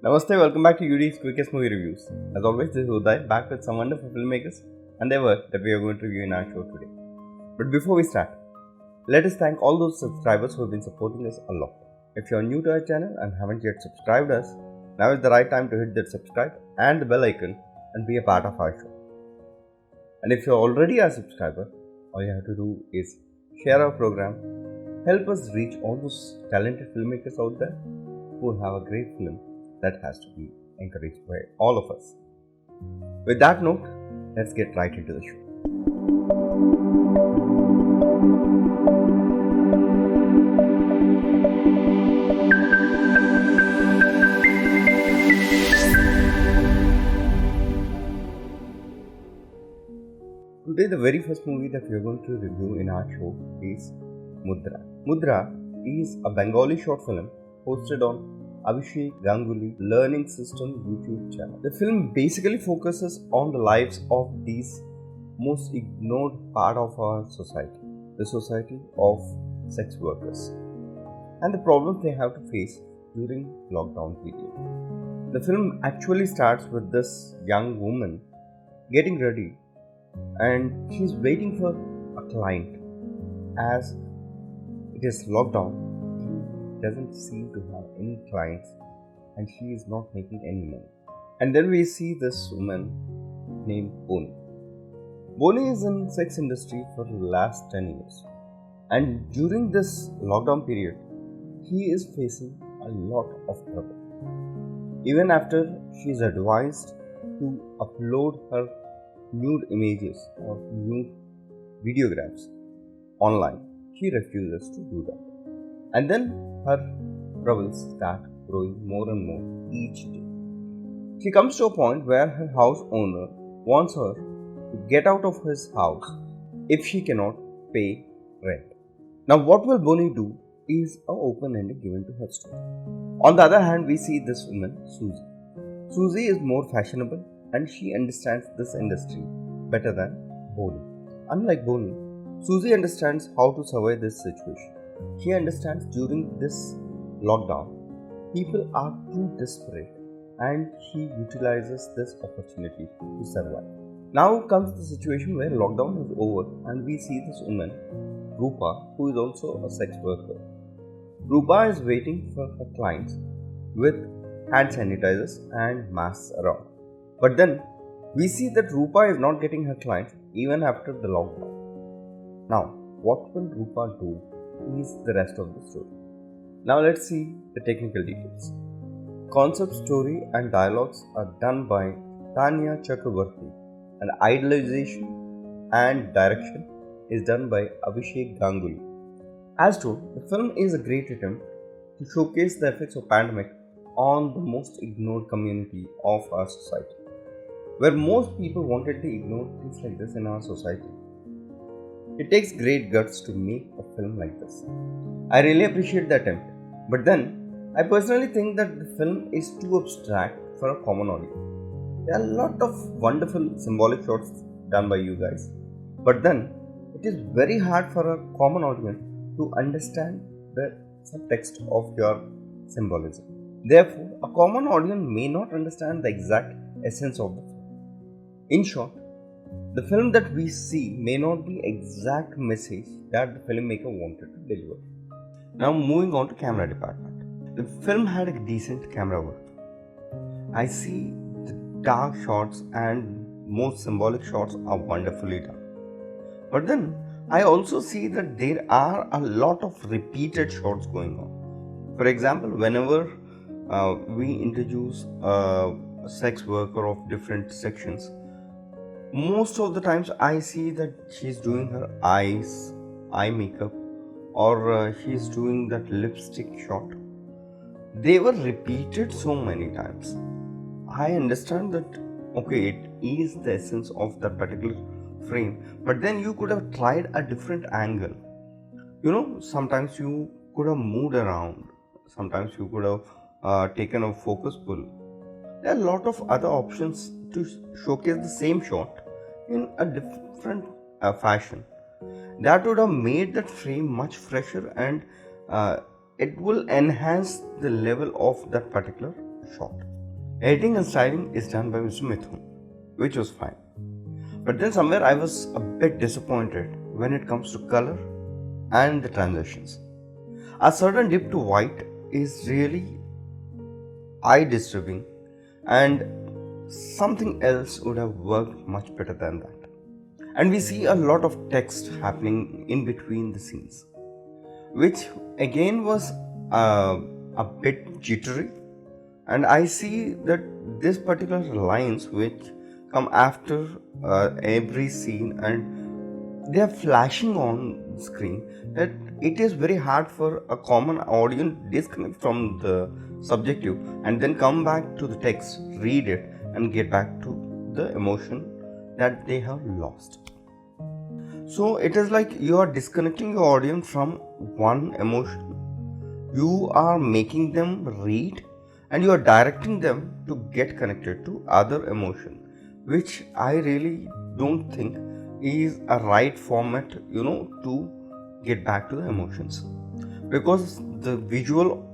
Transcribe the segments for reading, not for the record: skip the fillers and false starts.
Namaste, welcome back to Udai's Quickest Movie Reviews. As always, this is Udai back with some wonderful filmmakers and their work that we are going to review in our show today. But before we start, let us thank all those subscribers who have been supporting us a lot. If you are new to our channel and haven't yet subscribed us, now is the right time to hit that subscribe and the bell icon and be a part of our show. And if you are already a subscriber, all you have to do is share our program, help us reach all those talented filmmakers out there who have a great film that has to be encouraged by all of us. With that note, let's get right into the show. Today, the very first movie that we are going to review in our show is Mudra. Mudra is a Bengali short film hosted on Abhishek Ganguly Learning System YouTube channel. The film basically focuses on the lives of these most ignored part of our society, the society of sex workers, and the problems they have to face during lockdown period. The film actually starts with this young woman getting ready and she's waiting for a client. As it is lockdown, doesn't seem to have any clients and she is not making any money. And then we see this woman named Boni. Boni is in sex industry for the last 10 years. And during this lockdown period, he is facing a lot of trouble. Even after she is advised to upload her nude images or nude videographs online, she refuses to do that. And then her troubles start growing more and more each day. She comes to a point where her house owner wants her to get out of his house if she cannot pay rent. Now, what will Boni do is an open ending given to her story. On the other hand, we see this woman, Susie. Susie is more fashionable and she understands this industry better than Boni. Unlike Boni, Susie understands how to survive this situation. She understands during this lockdown, people are too desperate and she utilizes this opportunity to survive. Now comes the situation where lockdown is over and we see this woman, Rupa, who is also a sex worker. Rupa is waiting for her clients with hand sanitizers and masks around. But then we see that Rupa is not getting her clients even after the lockdown. Now, what will Rupa do is the rest of the story. Now let's see the technical details. Concept, story and dialogues are done by Tanya Chakravarti and idealization and direction is done by Abhishek Ganguly. As told, the film is a great attempt to showcase the effects of pandemic on the most ignored community of our society, where most people wanted to ignore things like this in our society. It takes great guts to make a film like this. I really appreciate the attempt, but then I personally think that the film is too abstract for a common audience. There are a lot of wonderful symbolic shots done by you guys, but then it is very hard for a common audience to understand the subtext of your symbolism. Therefore, a common audience may not understand the exact essence of the film. In short, the film that we see may not be exact message that the filmmaker wanted to deliver. Now moving on to camera department. The film had a decent camera work. I see the dark shots and most symbolic shots are wonderfully done. But then I also see that there are a lot of repeated shots going on. For example, whenever we introduce a sex worker of different sections, most of the times I see that she's doing her eyes, eye makeup, or she's doing that lipstick shot. They were repeated so many times. I understand that, okay, it is the essence of that particular frame, but then you could have tried a different angle. Sometimes you could have moved around, sometimes you could have taken a focus pull. There are a lot of other options to showcase the same shot in a different fashion. That would have made that frame much fresher and it will enhance the level of that particular shot. Editing and styling is done by Mr. Mithun, which was fine. But then somewhere I was a bit disappointed when it comes to color and the transitions. A sudden dip to white is really eye disturbing, and something else would have worked much better than that. And we see a lot of text happening in between the scenes, which again was a bit jittery. And I see that this particular lines which come after every scene, and they are flashing on the screen, that it is very hard for a common audience disconnect from the subjective and then come back to the text, read it, and get back to the emotion that they have lost. So it is like you are disconnecting your audience from one emotion, you are making them read, and you are directing them to get connected to other emotion, which I really don't think is a right format, to get back to the emotions, because the visual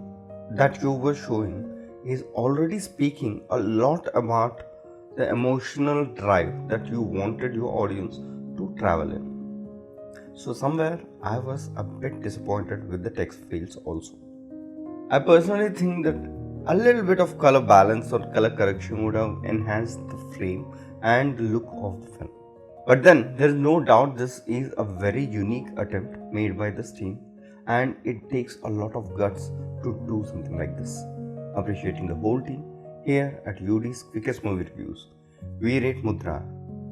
that you were showing is already speaking a lot about the emotional drive that you wanted your audience to travel in. So somewhere I was a bit disappointed with the text fields also. I personally think that a little bit of color balance or color correction would have enhanced the frame and the look of the film. But then there is no doubt this is a very unique attempt made by this team, and it takes a lot of guts to do something like this. Appreciating the whole team here at UD's Quickest Movie Reviews. We rate Mudra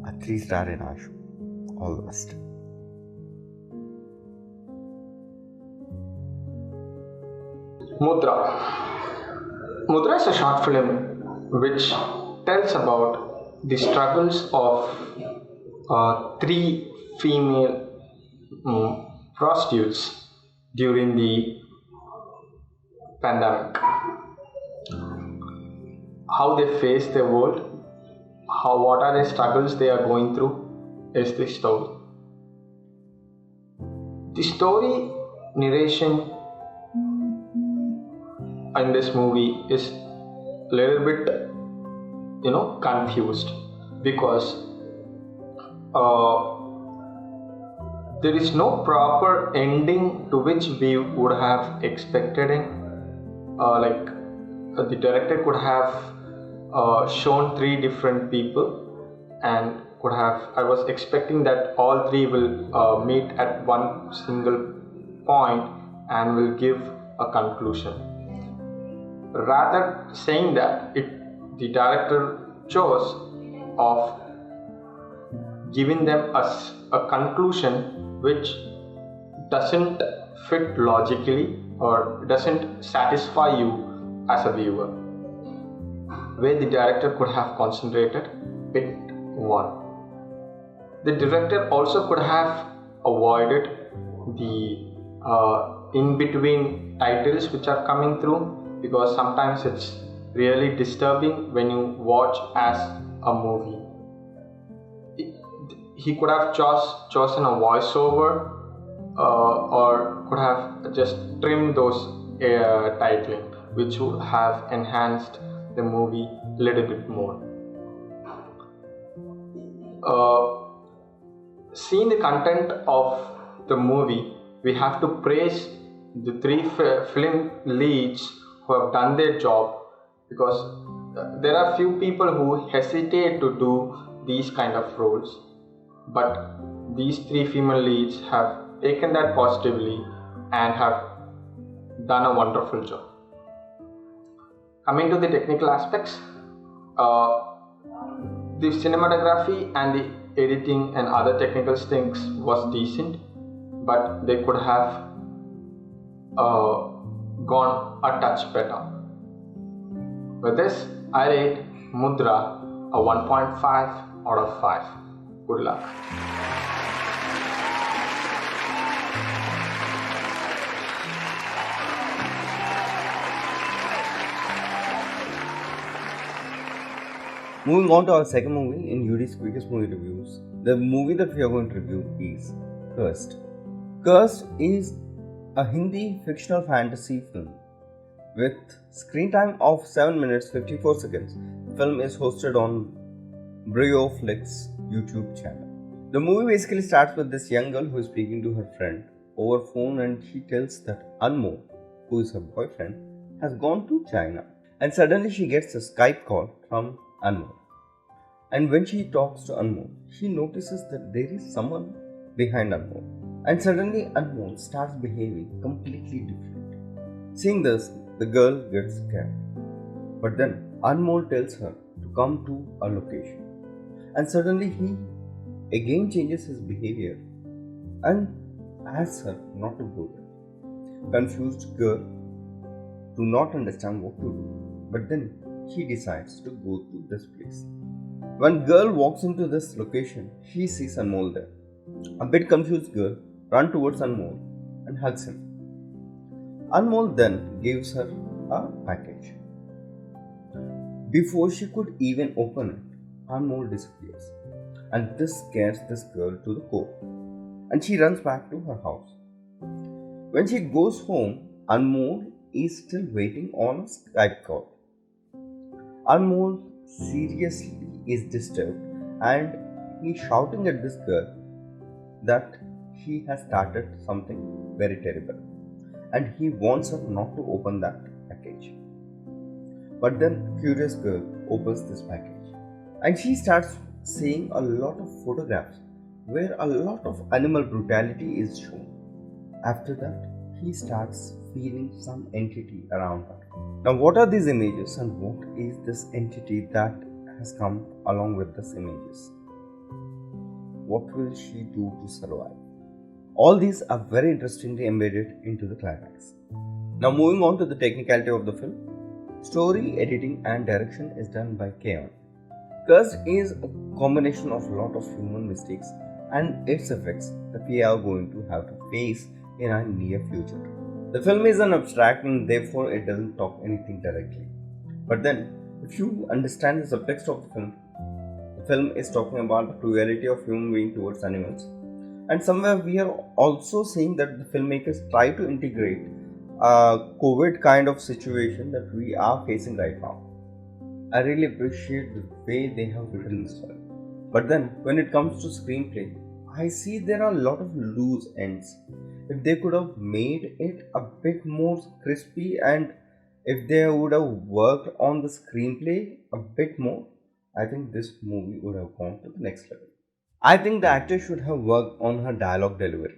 a 3-star in our show. All the best. Mudra is a short film which tells about the struggles of three female prostitutes during the pandemic. How they face the world, what are the struggles they are going through is the story. The story narration in this movie is a little bit confused, because there is no proper ending to which we would have expected in. The director could have shown three different people, and I was expecting that all three will meet at one single point and will give a conclusion. Rather saying that, the director chose of giving them a conclusion which doesn't fit logically or doesn't satisfy you as a viewer, where the director could have concentrated bit one. The director also could have avoided the in-between titles which are coming through, because sometimes it's really disturbing when you watch as a movie. He could have chosen a voiceover or could have just trimmed those titling, which would have enhanced the movie a little bit more. Seeing the content of the movie, we have to praise the three film leads who have done their job, because there are few people who hesitate to do these kind of roles, but these three female leads have taken that positively and have done a wonderful job. Coming to the technical aspects, the cinematography and the editing and other technical things was decent, but they could have gone a touch better. With this, I rate Mudra a 1.5 out of 5. Good luck. Moving on to our second movie in UD's Quickest Movie Reviews. The movie that we are going to review is Cursed. Cursed is a Hindi fictional fantasy film With screen time of 7 minutes 54 seconds, the film is hosted on Brioflix YouTube channel. The movie basically starts with this young girl who is speaking to her friend over phone, and she tells that Anmol, who is her boyfriend, has gone to China. And suddenly she gets a Skype call from Anmol. And when she talks to Anmol, she notices that there is someone behind Anmol. And suddenly Anmol starts behaving completely different. Seeing this, the girl gets scared. But then Anmol tells her to come to a location. And suddenly he again changes his behavior and asks her not to go there. Confused girl do not understand what to do, but then she decides to go to this place. When girl walks into this location, she sees Anmol there. A bit confused girl runs towards Anmol and hugs him. Anmol then gives her a package. Before she could even open it, Anmol disappears, and this scares this girl to the core, and she runs back to her house. When she goes home, Anmol is still waiting on a Skype call. Anmol seriously is disturbed, and he's shouting at this girl that he has started something very terrible, and he wants her not to open that package. But then curious girl opens this package, and she starts seeing a lot of photographs where a lot of animal brutality is shown. After that, he starts feeling some entity around her. Now, what are these images, and what is this entity that has come along with these images? What will she do to survive? All these are very interestingly embedded into the climax. Now, moving on to the technicality of the film. Story, editing and direction is done by Keon. Cursed is a combination of a lot of human mistakes and its effects that we are going to have to face in our near future. The film is an abstract and therefore it doesn't talk anything directly. But then, if you understand the subtext of the film is talking about the cruelty of human being towards animals. And somewhere we are also saying that the filmmakers try to integrate a COVID kind of situation that we are facing right now. I really appreciate the way they have written this film. But then, when it comes to screenplay, I see there are a lot of loose ends. If they could have made it a bit more crispy, and if they would have worked on the screenplay a bit more, I think this movie would have gone to the next level. I think the actor should have worked on her dialogue delivery.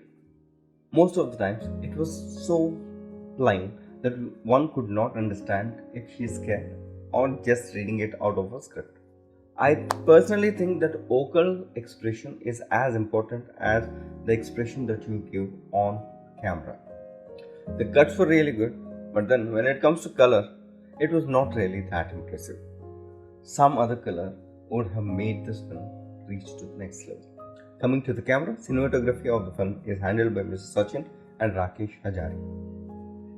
Most of the times, it was so plain that one could not understand if she is scared or just reading it out of a script. I personally think that vocal expression is as important as the expression that you give on camera. The cuts were really good, but then when it comes to color, it was not really that impressive. Some other color would have made this film reach to the next level. Coming to the camera, cinematography of the film is handled by Mr. Sachin and Rakesh Hajari.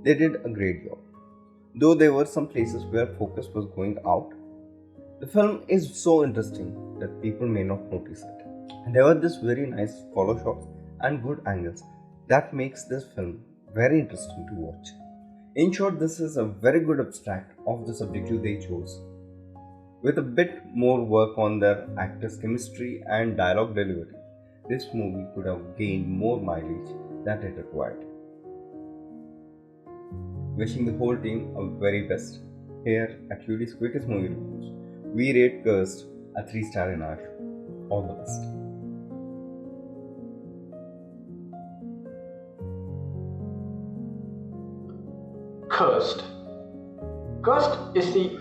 They did a great job. Though there were some places where focus was going out, the film is so interesting that people may not notice it. And there were this very nice follow shots and good angles that makes this film very interesting to watch. In short, this is a very good abstract of the subject they chose. With a bit more work on their actors' chemistry and dialogue delivery, this movie could have gained more mileage than it required. Wishing the whole team a very best. Here at UD's Quickest Movie Reviews, we rate Cursed a 3-star in our show. All the best. Cursed. Cursed is the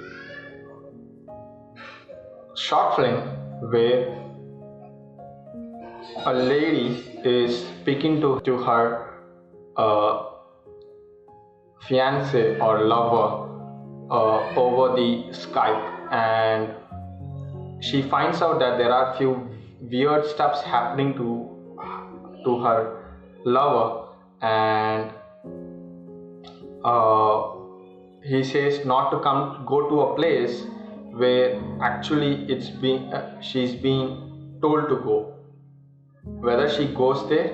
short film where a lady is speaking to her fiance or lover over the Skype, and she finds out that there are few weird stuffs happening to her lover, and he says not to go to a place where actually she's being told to go. Whether she goes there,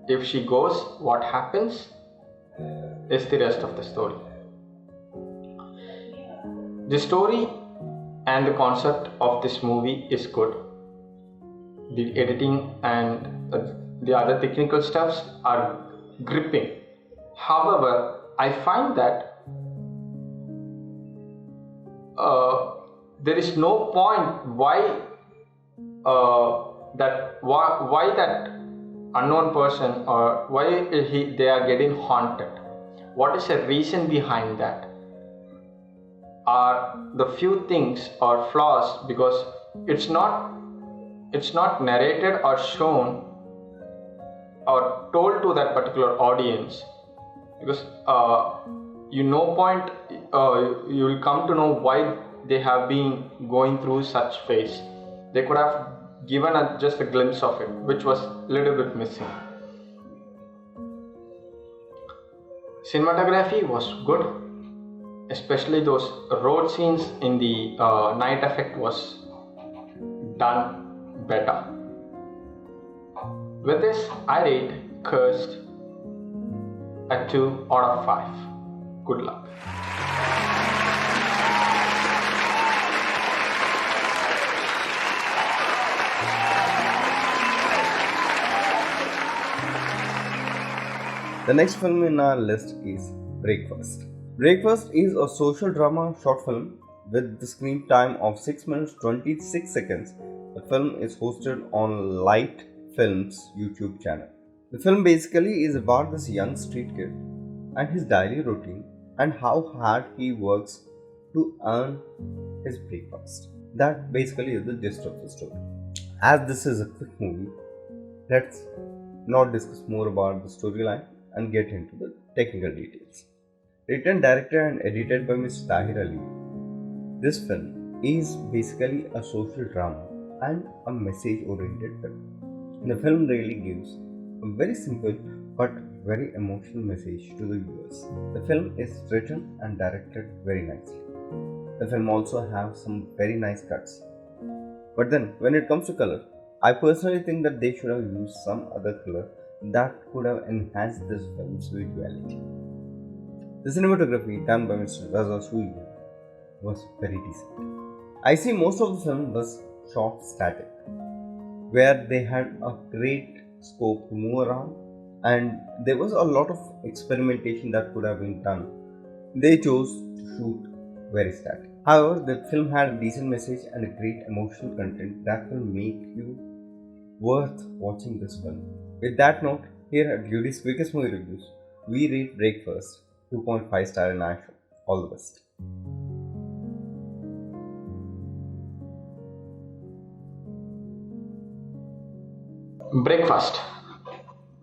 if she goes, what happens is the rest of the story. The story and the concept of this movie is good. The editing and the other technical stuffs are gripping. However, I find that there is no point why that unknown person, or why they are getting haunted. What is the reason behind that? Are the few things or flaws, because it's not narrated or shown or told to that particular audience, because you will come to know why they have been going through such phase. They could have given just a glimpse of it, which was a little bit missing. Cinematography was good, especially those road scenes in the night effect was done better. With this, I rate Cursed a 2 out of 5. Good luck. The next film in our list is Breakfast. Breakfast is a social drama short film with the screen time of 6 minutes 26 seconds. The film is hosted on iLight Films YouTube channel. The film basically is about this young street kid and his daily routine and how hard he works to earn his breakfast. That basically is the gist of the story. As this is a quick movie, let's not discuss more about the storyline and get into the technical details. Written, directed and edited by Mr. Tahir Ali, this film is basically a social drama and a message-oriented film. The film really gives a very simple but very emotional message to the viewers. The film is written and directed very nicely. The film also has some very nice cuts. But then, when it comes to color, I personally think that they should have used some other color that could have enhanced this film's visuality. The cinematography done by Mr. Raza Surya was very decent. I see most of the film was shot static, where they had a great scope to move around and there was a lot of experimentation that could have been done. They chose to shoot very static. However, the film had a decent message and a great emotional content that will make you worth watching this film. With that note, here at Beauty's Quickest Movie Reviews, we rate Breakfast 2.5 star in action. All the best. Breakfast.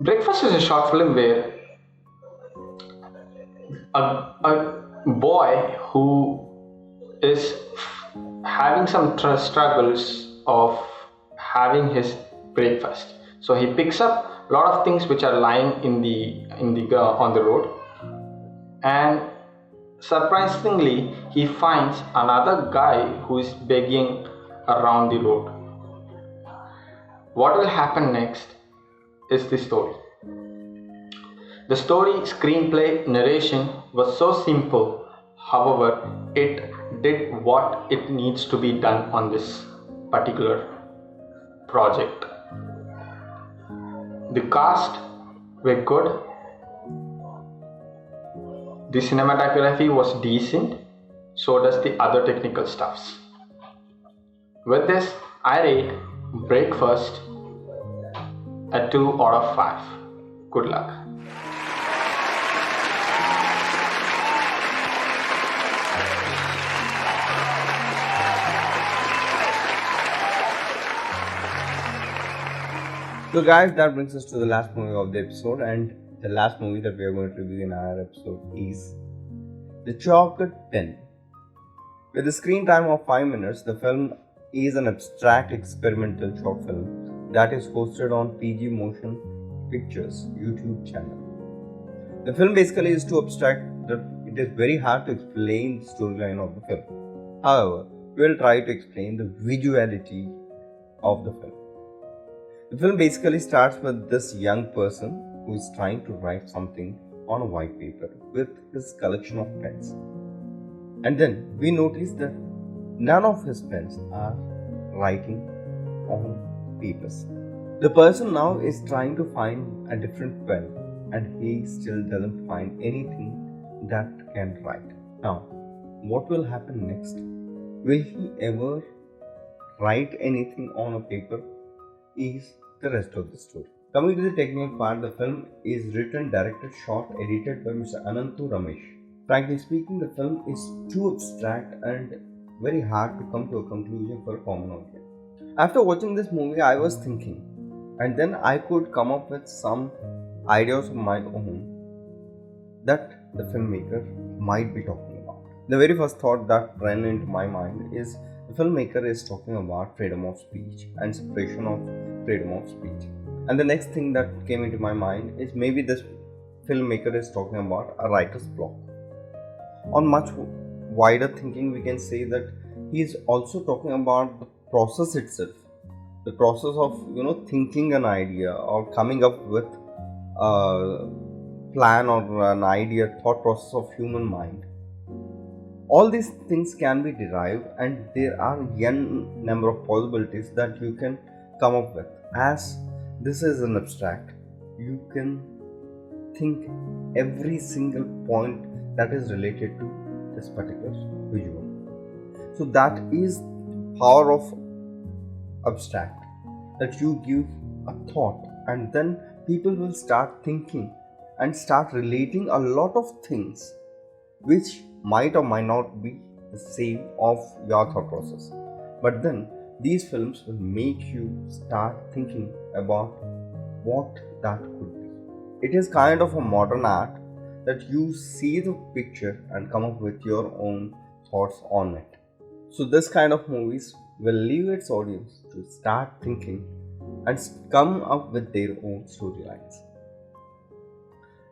Breakfast is a short film where a boy who is having some struggles of having his breakfast. So he picks up a lot of things which are lying on the road, and surprisingly he finds another guy who is begging around the road. What will happen next is the story. The story, screenplay, narration was so simple, however, it did what it needs to be done on this particular project. The cast were good. The cinematography was decent. So does the other technical stuffs. With this, I rate Breakfast a 2 out of 5. Good luck. So guys, that brings us to the last movie of the episode, and the last movie that we are going to review in our episode is The CLOAcKED 10. With a screen time of 5 minutes, the film is an abstract experimental short film that is hosted on PG Motion Pictures YouTube channel. The film basically is too abstract that it is very hard to explain the storyline of the film. However, we will try to explain the visuality of the film. The film basically starts with this young person who is trying to write something on a white paper with his collection of pens. And then we notice that none of his pens are writing on papers. The person now is trying to find a different pen and he still doesn't find anything that can write. Now, what will happen next? Will he ever write anything on a paper? Is the rest of the story. Coming to the technical part, the film is written, directed, shot, edited by Mr. Anantu Ramesh. Frankly speaking, the film is too abstract and very hard to come to a conclusion for a common audience. After watching this movie, I was thinking, and then I could come up with some ideas of my own that the filmmaker might be talking about. The very first thought that ran into my mind is the filmmaker is talking about freedom of speech and separation of freedom of speech. And the next thing that came into my mind is maybe this filmmaker is talking about a writer's block. On much wider thinking, we can say that he is also talking about the process itself, the process of thinking an idea or coming up with a plan or an idea, thought process of human mind. All these things can be derived, and there are n number of possibilities that you can come up with. As this is an abstract, you can think every single point that is related to this particular visual. So that is the power of abstract, that you give a thought and then people will start thinking and start relating a lot of things which might or might not be the same of your thought process. But then these films will make you start thinking about what that could be. It is kind of a modern art that you see the picture and come up with your own thoughts on it. So this kind of movies will leave its audience to start thinking and come up with their own storylines.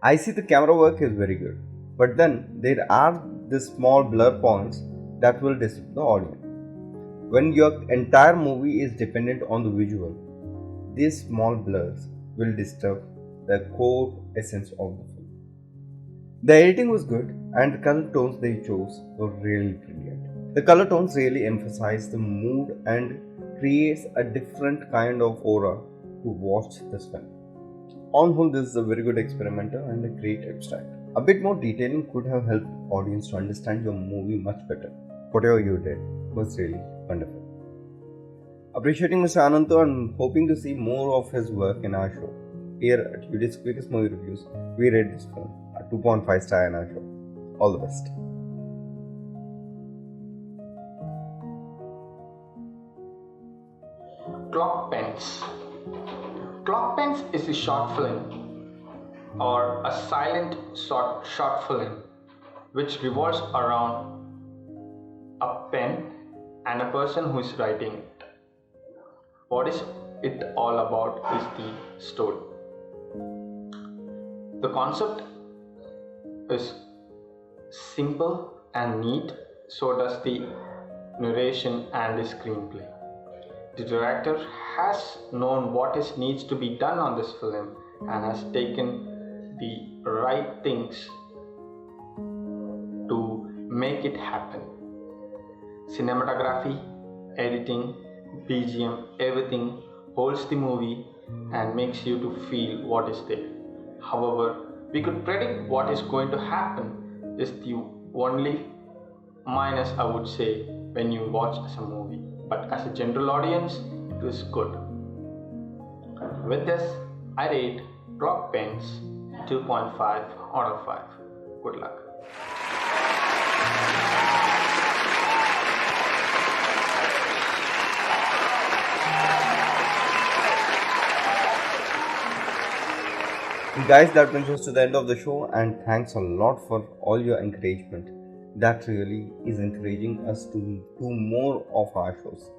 I see the camera work is very good, but then there are these small blur points that will disturb the audience. When your entire movie is dependent on the visual, these small blurs will disturb the core essence of the film. The editing was good and the color tones they chose were really brilliant. The color tones really emphasize the mood and creates a different kind of aura to watch this film. On whole, this is a very good experimental and a great abstract. A bit more detailing could have helped the audience to understand your movie much better. Whatever you did was really wonderful. Appreciating Mr. Anantu and hoping to see more of his work in our show. Here at Udai's Quickest Movie Reviews, we rate this film a 2.5 star in our show. All the best. Clock Pens. Clock Pens is a short film or a silent short film which revolves around a pen and a person who is writing it. What is it all about is the story. The concept is simple and neat, so does the narration and the screenplay. The director has known what needs to be done on this film and has taken the right things to make it happen. Cinematography, editing, BGM, everything holds the movie and makes you to feel what is there. However, we could predict what is going to happen is the only minus I would say when you watch as a movie. But as a general audience, it was good. With this, I rate Clock Pens 2.5 out of 5. Good luck. Guys, that brings us to the end of the show, and thanks a lot for all your encouragement. That really is encouraging us to do more of our shows.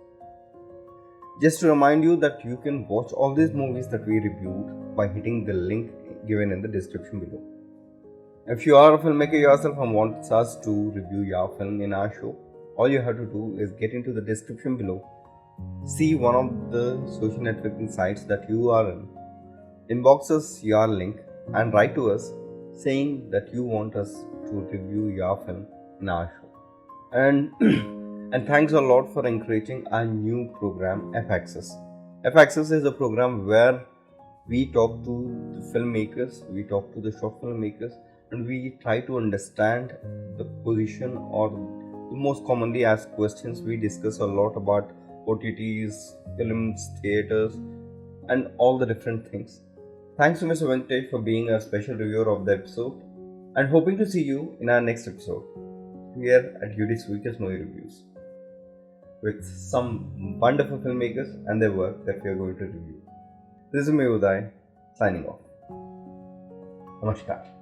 Just to remind you that you can watch all these movies that we reviewed by hitting the link given in the description below. If you are a filmmaker yourself and want us to review your film in our show, all you have to do is get into the description below, see one of the social networking sites that you are in, inbox us your link and write to us saying that you want us to review your film in our show. and and thanks a lot for encouraging our new program F-Access. F-Access is a program where we talk to the filmmakers, we talk to the short filmmakers, and we try to understand the position or the most commonly asked questions. We discuss a lot about OTTs, films, theaters, and all the different things. Thanks to Mr. Venkatesh for being a special reviewer of the episode, and hoping to see you in our next episode here at Udai's Weekest Movie Reviews with some wonderful filmmakers and their work that we are going to review. This is me, Udai, signing off. Namaskar.